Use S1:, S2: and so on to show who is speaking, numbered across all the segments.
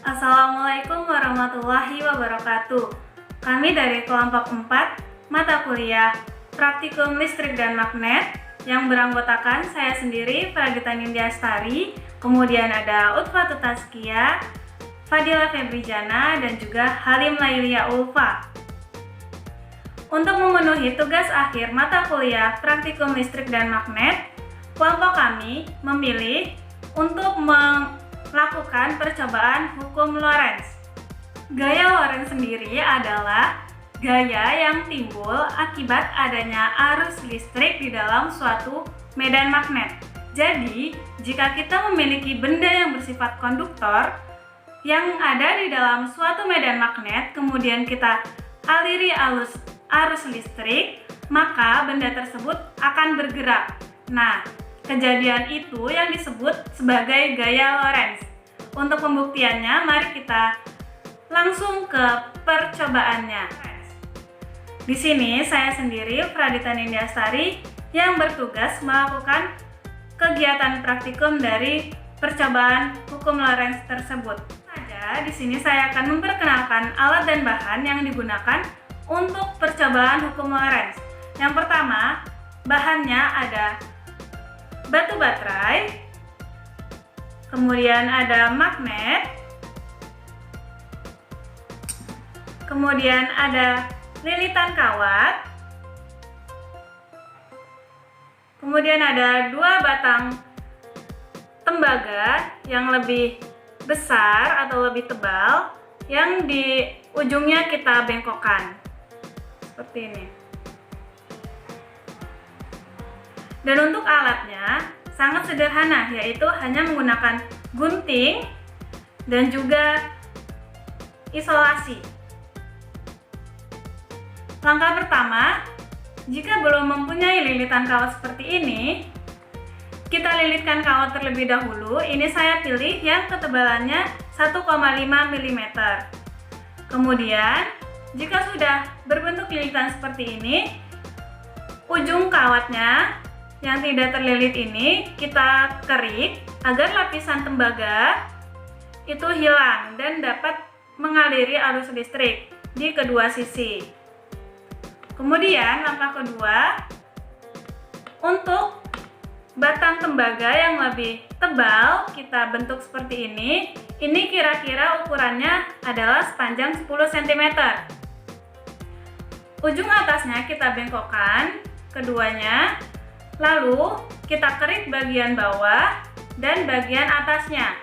S1: Assalamualaikum warahmatullahi wabarakatuh. Kami dari kelompok 4 mata kuliah Praktikum Listrik dan Magnet yang beranggotakan saya sendiri, Pradita Nindya Astari, kemudian ada Utfatut Tazkiyah, Fadila Febrijana, dan juga Halim Lailia Ulfa. Untuk memenuhi tugas akhir mata kuliah Praktikum Listrik dan Magnet, kelompok kami memilih untuk melakukan percobaan hukum Lorentz. Gaya Lorentz sendiri adalah gaya yang timbul akibat adanya arus listrik di dalam suatu medan magnet. Jadi, jika kita memiliki benda yang bersifat konduktor yang ada di dalam suatu medan magnet, kemudian kita aliri arus listrik, maka benda tersebut akan bergerak. Nah, kejadian itu yang disebut sebagai gaya Lorentz. Untuk pembuktiannya, mari kita langsung ke percobaannya. Di sini saya sendiri, Pradita Nindya Astari, yang bertugas melakukan kegiatan praktikum dari percobaan hukum Lorentz tersebut. Di sini saya akan memperkenalkan alat dan bahan yang digunakan untuk percobaan hukum Lorentz. Yang pertama, bahannya ada batu baterai, kemudian ada magnet, kemudian ada lilitan kawat, kemudian ada 2 batang tembaga yang lebih besar atau lebih tebal yang di ujungnya kita bengkokkan seperti ini. Dan untuk alatnya sangat sederhana, yaitu hanya menggunakan gunting dan juga isolasi. Langkah pertama, jika belum mempunyai lilitan kawat seperti ini, kita lilitkan kawat terlebih dahulu. Ini saya pilih yang ketebalannya 1,5 mm. Kemudian, jika sudah berbentuk lilitan seperti ini, ujung kawatnya yang tidak terlilit ini kita kerik agar lapisan tembaga itu hilang dan dapat mengaliri arus listrik di kedua sisi. Kemudian, langkah kedua, untuk batang tembaga yang lebih tebal kita bentuk seperti ini. Ini kira-kira ukurannya adalah sepanjang 10 cm. Ujung atasnya kita bengkokkan keduanya, lalu kita kerik bagian bawah dan bagian atasnya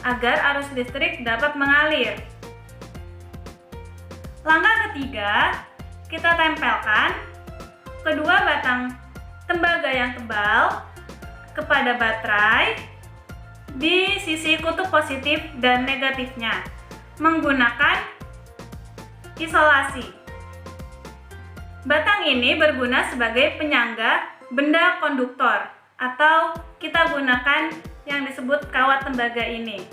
S1: agar arus listrik dapat mengalir. Langkah ketiga, kita tempelkan kedua batang tembaga yang tebal kepada baterai di sisi kutub positif dan negatifnya menggunakan isolasi. Batang ini berguna sebagai penyangga benda konduktor atau kita gunakan yang disebut kawat tembaga ini.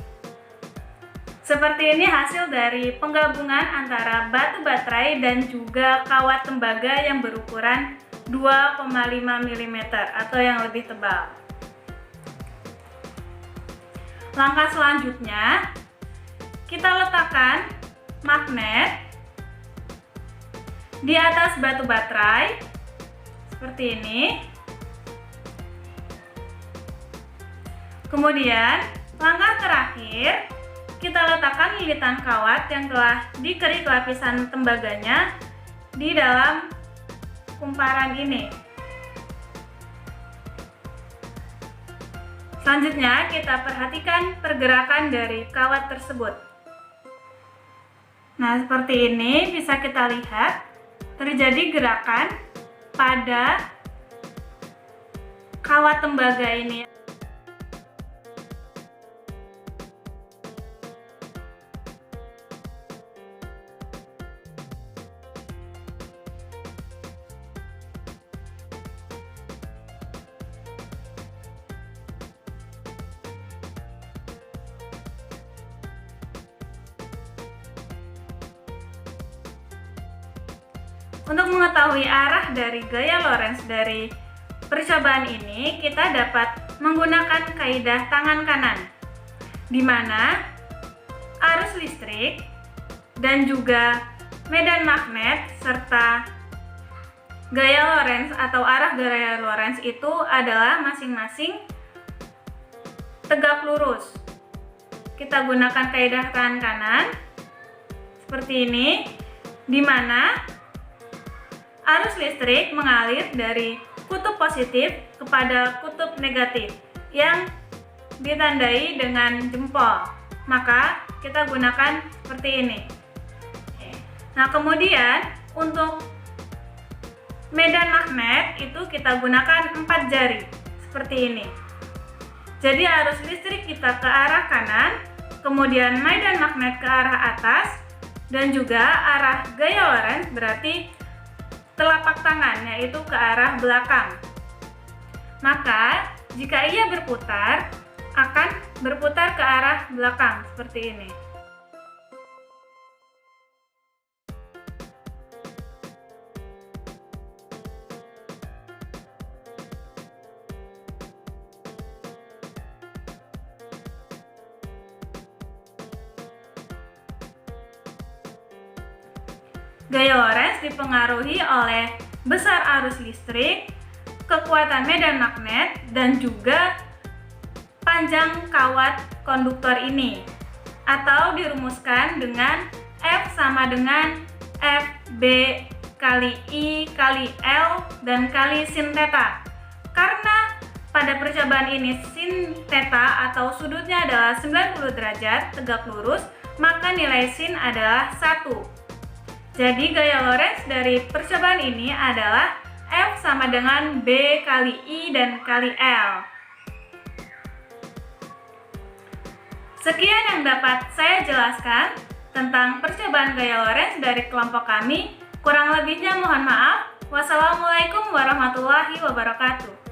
S1: Seperti ini hasil dari penggabungan antara batu baterai dan juga kawat tembaga yang berukuran 2,5 mm atau yang lebih tebal. Langkah selanjutnya, kita letakkan magnet di atas batu baterai seperti ini. Kemudian, langkah terakhir, kita letakkan lilitan kawat yang telah dikerik lapisan tembaganya di dalam kumparan ini. Selanjutnya, kita perhatikan pergerakan dari kawat tersebut. Nah, seperti ini bisa kita lihat terjadi gerakan pada kawat tembaga ini. Untuk mengetahui arah dari gaya Lorentz dari percobaan ini, kita dapat menggunakan kaidah tangan kanan, di mana arus listrik dan juga medan magnet serta gaya Lorentz atau arah gaya Lorentz itu adalah masing-masing tegak lurus. Kita gunakan kaidah tangan kanan seperti ini, di mana arus listrik mengalir dari kutub positif kepada kutub negatif yang ditandai dengan jempol. Maka kita gunakan seperti ini. Nah, kemudian untuk medan magnet itu kita gunakan 4 jari seperti ini. Jadi arus listrik kita ke arah kanan, kemudian medan magnet ke arah atas, dan juga arah gaya Lorentz berarti telapak tangan, yaitu ke arah belakang. Maka jika ia berputar, akan berputar ke arah belakang seperti ini. Gaya Lorentz dipengaruhi oleh besar arus listrik, kekuatan medan magnet, dan juga panjang kawat konduktor ini, atau dirumuskan dengan F sama dengan FB kali I kali L dan kali sin theta. Karena pada percobaan ini sin theta atau sudutnya adalah 90 derajat tegak lurus, maka nilai sin adalah 1. Jadi gaya Lorentz dari percobaan ini adalah F sama dengan B kali I dan kali L. Sekian yang dapat saya jelaskan tentang percobaan gaya Lorentz dari kelompok kami. Kurang lebihnya mohon maaf. Wassalamualaikum warahmatullahi wabarakatuh.